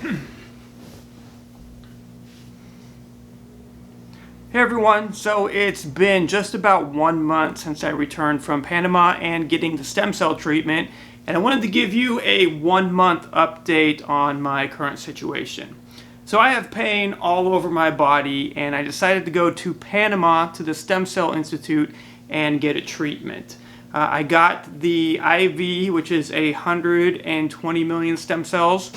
Hey everyone, so it's been just about 1 month since I returned from Panama and getting the stem cell treatment, and I wanted to give you a 1 month update on my current situation. So I have pain all over my body, and I decided to go to Panama to the Stem Cell Institute and get a treatment. I got the IV, which is 120 million stem cells.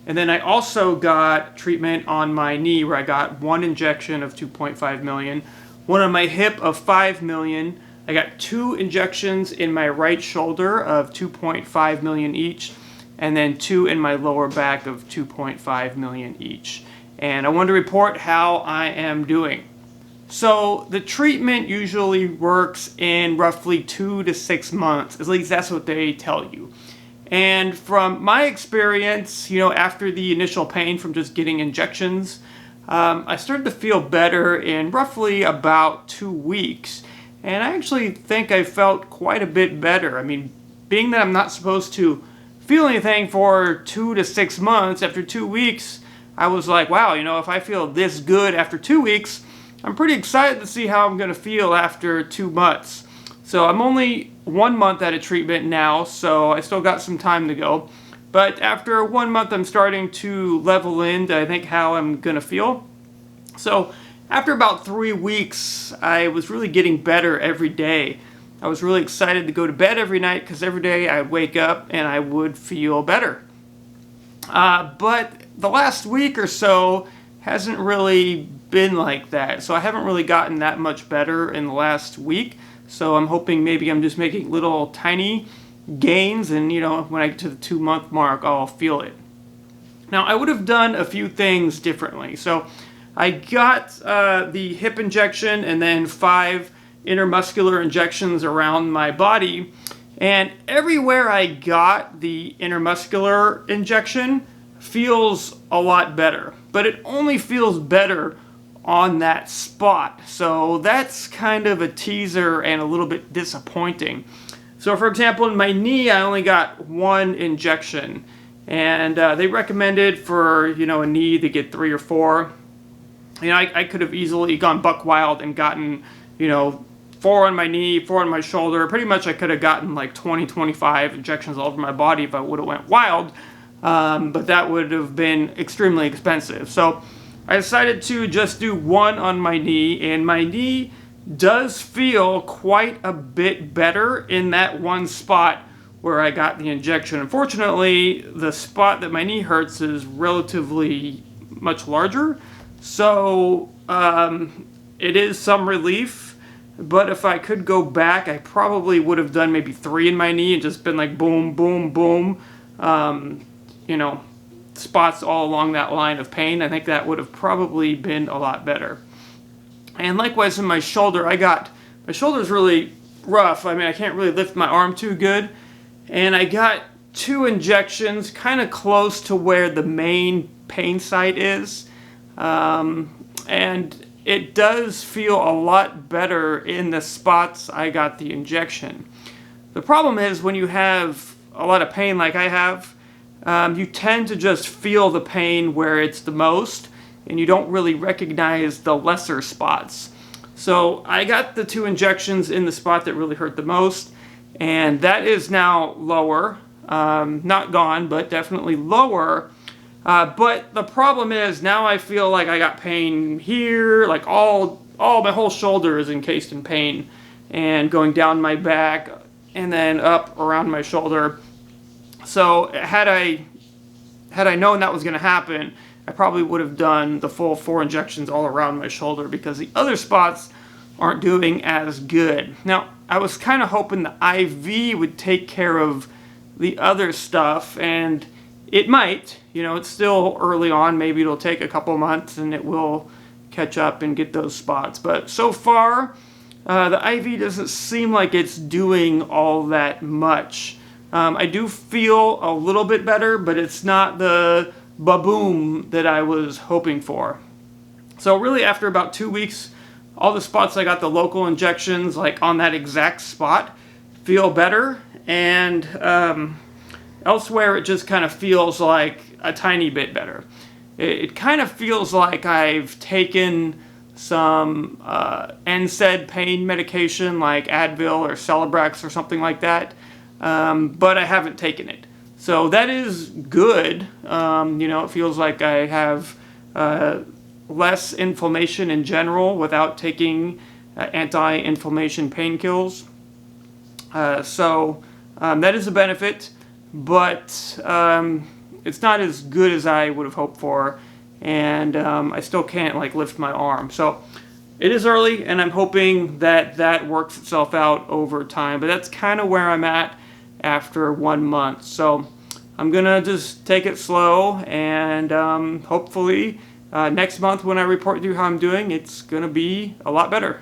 And then I also got treatment on my knee where I got one injection of 2.5 million, one on my hip of 5 million. I got 2 injections in my right shoulder of 2.5 million each, and then 2 in my lower back of 2.5 million each. And I wanted to report how I am doing. So the treatment usually works in roughly 2 to 6 months, at least that's what they tell you. And from my experience, after the initial pain from just getting injections, I started to feel better in roughly about 2 weeks. And I actually think I felt quite a bit better. I mean, being that I'm not supposed to feel anything for 2 to 6 months, after 2 weeks, I was like, wow, if I feel this good after 2 weeks, I'm pretty excited to see how I'm going to feel after 2 months. So I'm only 1 month at a treatment now, so I still got some time to go. But after 1 month, I'm starting to level into, I think, how I'm going to feel. So after about 3 weeks, I was really getting better every day. I was really excited to go to bed every night because every day I'd wake up and I would feel better. But the last week or so hasn't really been like that. So I haven't really gotten that much better in the last week. So I'm hoping maybe I'm just making little tiny gains, and when I get to the 2 month mark, I'll feel it. Now I would have done a few things differently. So I got the hip injection and then 5 intermuscular injections around my body, and everywhere I got the intermuscular injection feels a lot better, but it only feels better on that spot. So that's kind of a teaser and a little bit disappointing. So for example, in my knee, I only got 1 injection, and they recommended for a knee to get 3 or 4. I could have easily gone buck wild and gotten 4 on my knee, 4 on my shoulder. Pretty much I could have gotten like 20, 25 injections all over my body if I would have went wild, but that would have been extremely expensive. So I decided to just do 1 on my knee, and my knee does feel quite a bit better in that one spot where I got the injection. Unfortunately, the spot that my knee hurts is relatively much larger, so it is some relief. But if I could go back, I probably would have done maybe 3 in my knee and just been like boom, boom, boom, spots all along that line of pain. I think that would have probably been a lot better. And likewise in my shoulder, my shoulder's really rough. I mean, I can't really lift my arm too good. And I got 2 injections kind of close to where the main pain site is. And it does feel a lot better in the spots I got the injection. The problem is when you have a lot of pain like I have, you tend to just feel the pain where it's the most, and you don't really recognize the lesser spots. So I got the 2 injections in the spot that really hurt the most, and that is now lower. Not gone, but definitely lower. But the problem is now I feel like I got pain here, like all my whole shoulder is encased in pain, and going down my back and then up around my shoulder. So had I known that was going to happen, I probably would have done the full 4 injections all around my shoulder, because the other spots aren't doing as good. Now, I was kind of hoping the IV would take care of the other stuff, and it might. It's still early on. Maybe it'll take a couple months and it will catch up and get those spots. But so far, the IV doesn't seem like it's doing all that much. I do feel a little bit better, but it's not the ba-boom that I was hoping for. So really after about 2 weeks, all the spots I got the local injections, like on that exact spot, feel better. And Elsewhere, it just kind of feels like a tiny bit better. It kind of feels like I've taken some NSAID pain medication like Advil or Celebrex or something like that, but I haven't taken it. So that is good. It feels like I have less inflammation in general without taking anti-inflammation pain kills. So that is a benefit, but it's not as good as I would have hoped for, and I still can't lift my arm. So it is early, and I'm hoping that works itself out over time. But that's kind of where I'm at after 1 month. So I'm gonna just take it slow, and hopefully next month when I report to you how I'm doing, it's gonna be a lot better.